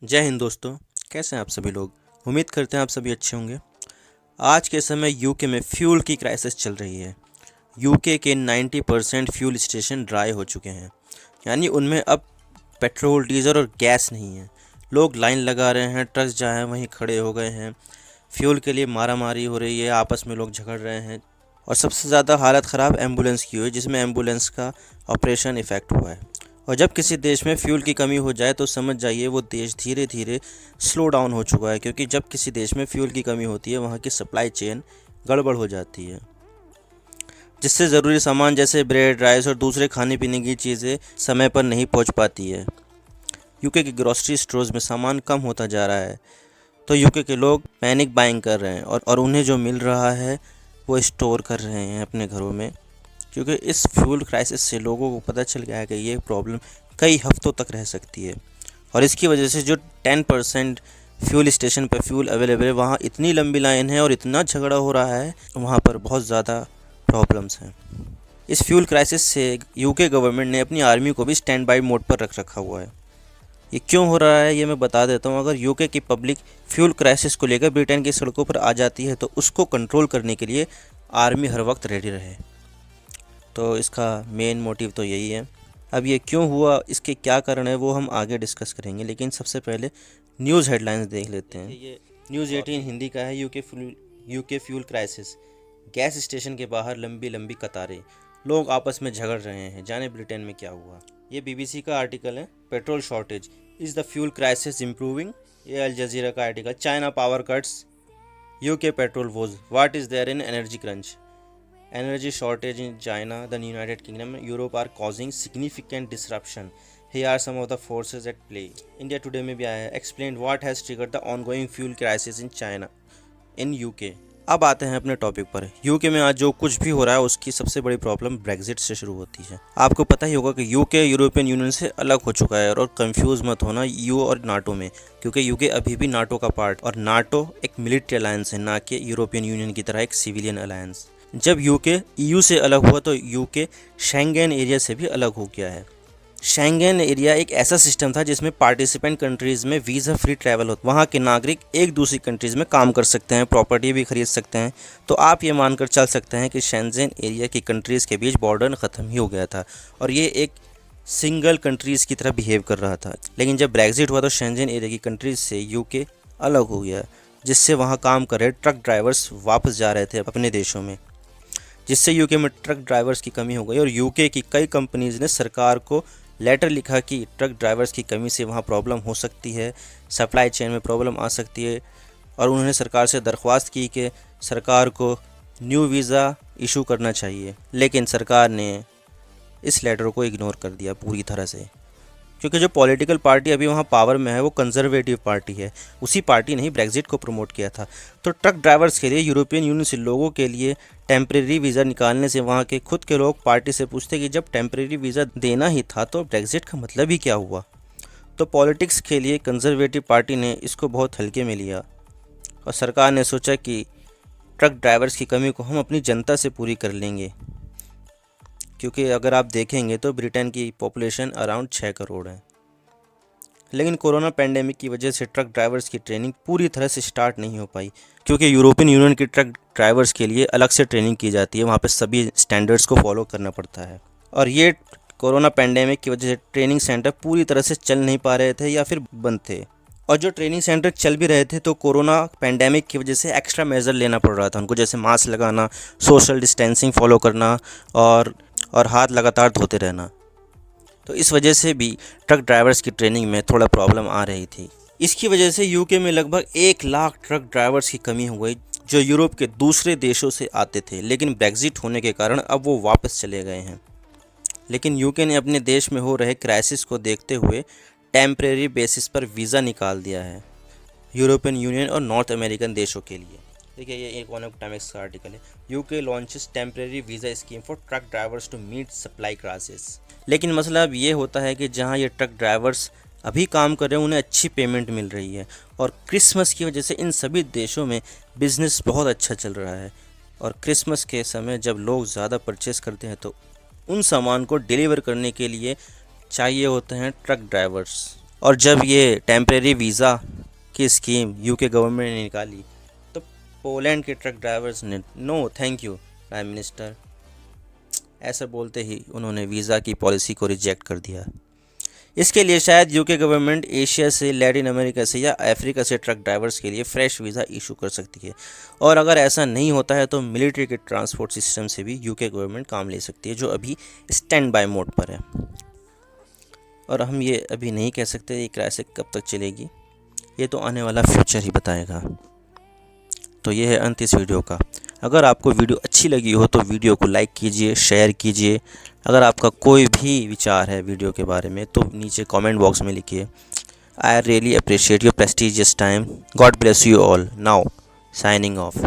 जय हिंद दोस्तों। कैसे हैं आप सभी लोग। उम्मीद करते हैं आप सभी अच्छे होंगे। आज के समय यूके में फ्यूल की क्राइसिस चल रही है। यूके के 90% फ्यूल स्टेशन ड्राई हो चुके हैं, यानी उनमें अब पेट्रोल, डीजल और गैस नहीं है। लोग लाइन लगा रहे हैं, ट्रक जहाँ हैं वहीं खड़े हो गए हैं। फ्यूल के लिए मारामारी हो रही है, आपस में लोग झगड़ रहे हैं। और सबसे ज़्यादा हालत ख़राब एम्बुलेंस की हुई, जिसमें एम्बुलेंस का ऑपरेशन इफ़ेक्ट हुआ है। और जब किसी देश में फ्यूल की कमी हो जाए तो समझ जाइए वो देश धीरे धीरे स्लो डाउन हो चुका है, क्योंकि जब किसी देश में फ्यूल की कमी होती है वहाँ की सप्लाई चेन गड़बड़ हो जाती है, जिससे ज़रूरी सामान जैसे ब्रेड, राइस और दूसरे खाने पीने की चीज़ें समय पर नहीं पहुँच पाती है। यूके के ग्रोसरी स्टोर्स में सामान कम होता जा रहा है, तो यूके के लोग पैनिक बाइंग कर रहे हैं और उन्हें जो मिल रहा है वो स्टोर कर रहे हैं अपने घरों में, क्योंकि इस फ्यूल क्राइसिस से लोगों को पता चल गया है कि ये प्रॉब्लम कई हफ्तों तक रह सकती है। और इसकी वजह से जो 10% फ्यूल स्टेशन पर फ्यूल अवेलेबल है वहाँ इतनी लंबी लाइन है और इतना झगड़ा हो रहा है, वहाँ पर बहुत ज़्यादा प्रॉब्लम्स हैं। इस फ्यूल क्राइसिस से यूके गवर्नमेंट ने अपनी आर्मी को भी स्टैंड बाई मोड पर रख रखा हुआ है। ये क्यों हो रहा है ये मैं बता देता हूँ। अगर यूके की पब्लिक फ्यूल क्राइसिस को लेकर ब्रिटेन की सड़कों पर आ जाती है तो उसको कंट्रोल करने के लिए आर्मी हर वक्त रेडी रहे। तो इसका मेन मोटिव तो यही है। अब ये क्यों हुआ, इसके क्या कारण है, वो हम आगे डिस्कस करेंगे, लेकिन सबसे पहले न्यूज़ हेडलाइंस देख लेते हैं। ये न्यूज़ 18 हिंदी का है। UK fuel crisis, gas station के बाहर लंबी लंबी कतारें, लोग आपस में झगड़ रहे हैं। जाने ब्रिटेन में क्या हुआ। ये बीबीसी का आर्टिकल है। Petrol shortage, is the fuel crisis improving. ये अल जजीरा का article. China power cuts, UK petrol woes, what is there in energy crunch. Energy shortage in China, the United Kingdom, Europe are causing significant disruption. Here are some of the forces at play. India Today में भी आया है। Explained what has triggered the ongoing fuel crisis in China, in UK. अब आते हैं अपने topic पर। UK में आज जो कुछ भी हो रहा है उसकी सबसे बड़ी प्रॉब्लम ब्रेग्जिट से शुरू होती है। आपको पता ही होगा कि यूके यूरोपियन यूनियन से अलग हो चुका है। और कंफ्यूज मत होना यू और नाटो में, क्योंकि यूके अभी भी नाटो का पार्ट, और नाटो एक मिलिट्री अलायंस है, ना कि यूरोपियन यूनियन की तरह एक सिविलियन अलायंस। जब यूके ईयू से अलग हुआ तो यूके शेंगेन एरिया से भी अलग हो गया है। शेंगेन एरिया एक ऐसा सिस्टम था जिसमें पार्टिसिपेंट कंट्रीज़ में वीज़ा फ्री ट्रैवल होता, वहाँ के नागरिक एक दूसरी कंट्रीज़ में काम कर सकते हैं, प्रॉपर्टी भी खरीद सकते हैं। तो आप ये मानकर चल सकते हैं कि शेंगेन एरिया की कंट्रीज़ के बीच बॉर्डर ख़त्म ही हो गया था और ये एक सिंगल कंट्रीज़ की तरह बिहेव कर रहा था। लेकिन जब ब्रेग्जिट हुआ तो शेंगेन एरिया की कंट्रीज़ से यूके अलग हो गया, जिससे वहाँ काम कर रहे ट्रक ड्राइवर्स वापस जा रहे थे अपने देशों में, जिससे यूके में ट्रक ड्राइवर्स की कमी हो गई। और यूके की कई कंपनीज़ ने सरकार को लेटर लिखा कि ट्रक ड्राइवर्स की कमी से वहाँ प्रॉब्लम हो सकती है, सप्लाई चेन में प्रॉब्लम आ सकती है। और उन्होंने सरकार से दरख्वास्त की कि सरकार को न्यू वीज़ा इशू करना चाहिए, लेकिन सरकार ने इस लेटर को इग्नोर कर दिया पूरी तरह से, क्योंकि जो पॉलिटिकल पार्टी अभी वहाँ पावर में है वो कंजर्वेटिव पार्टी है। उसी पार्टी ने ही ब्रेग्जिट को प्रमोट किया था। तो ट्रक ड्राइवर्स के लिए यूरोपियन यूनियन से लोगों के लिए टेम्प्रेरी वीज़ा निकालने से वहाँ के खुद के लोग पार्टी से पूछते कि जब टेम्प्रेरी वीज़ा देना ही था तो ब्रेग्जिट का मतलब ही क्या हुआ। तो पॉलिटिक्स के लिए कंजर्वेटिव पार्टी ने इसको बहुत हल्के में लिया और सरकार ने सोचा कि ट्रक ड्राइवर्स की कमी को हम अपनी जनता से पूरी कर लेंगे, क्योंकि अगर आप देखेंगे तो ब्रिटेन की पॉपुलेशन अराउंड 6 करोड़ है। लेकिन कोरोना पेंडेमिक की वजह से ट्रक ड्राइवर्स की ट्रेनिंग पूरी तरह से स्टार्ट नहीं हो पाई, क्योंकि यूरोपियन यूनियन के ट्रक ड्राइवर्स के लिए अलग से ट्रेनिंग की जाती है, वहाँ पे सभी स्टैंडर्ड्स को फॉलो करना पड़ता है। और ये कोरोना पेंडेमिक की वजह से ट्रेनिंग सेंटर पूरी तरह से चल नहीं पा रहे थे या फिर बंद थे। और जो ट्रेनिंग सेंटर चल भी रहे थे तो कोरोना पेंडेमिक की वजह से एक्स्ट्रा मेजर लेना पड़ रहा था उनको, जैसे मास्क लगाना, सोशल डिस्टेंसिंग फॉलो करना और हाथ लगातार धोते रहना। तो इस वजह से भी ट्रक ड्राइवर्स की ट्रेनिंग में थोड़ा प्रॉब्लम आ रही थी। इसकी वजह से यूके में लगभग 1 लाख ट्रक ड्राइवर्स की कमी हो गई, जो यूरोप के दूसरे देशों से आते थे, लेकिन ब्रेग्जिट होने के कारण अब वो वापस चले गए हैं। लेकिन यूके ने अपने देश में हो रहे क्राइसिस को देखते हुए टेम्परेरी बेसिस पर वीज़ा निकाल दिया है यूरोपियन यूनियन और नॉर्थ अमेरिकन देशों के लिए। देखिए, ये इकोनॉमिक टाइम्स का आर्टिकल है। UK launches temporary visa scheme for truck drivers to meet supply crisis. लेकिन मसला अब ये होता है कि जहाँ ये ट्रक ड्राइवर्स अभी काम कर रहे हैं उन्हें अच्छी पेमेंट मिल रही है, और क्रिसमस की वजह से इन सभी देशों में बिज़नेस बहुत अच्छा चल रहा है। और क्रिसमस के समय जब लोग ज़्यादा परचेस करते हैं तो उन सामान को डिलीवर करने के लिए चाहिए होते हैं ट्रक ड्राइवर्स। और जब ये टेम्परेरी वीज़ा की स्कीम यूके गवर्नमेंट ने निकाली तो पोलैंड के ट्रक ड्राइवर्स ने no thank you prime minister ऐसा बोलते ही उन्होंने वीज़ा की पॉलिसी को रिजेक्ट कर दिया। इसके लिए शायद यूके गवर्नमेंट एशिया से, लैटिन अमेरिका से या अफ्रीका से ट्रक ड्राइवर्स के लिए फ्रेश वीज़ा इशू कर सकती है। और अगर ऐसा नहीं होता है तो मिलिट्री के ट्रांसपोर्ट सिस्टम से भी यूके गवर्नमेंट काम ले सकती है, जो अभी स्टैंड बाय मोड पर है। और हम ये अभी नहीं कह सकते ये क्राइसिस कब तक चलेगी, ये तो आने वाला फ्यूचर ही बताएगा। तो ये है अंत इस वीडियो का। अगर आपको वीडियो अच्छी लगी हो तो वीडियो को लाइक कीजिए, शेयर कीजिए। अगर आपका कोई भी विचार है वीडियो के बारे में तो नीचे कमेंट बॉक्स में लिखिए। I really appreciate your prestigious time. God bless you all. Now signing off.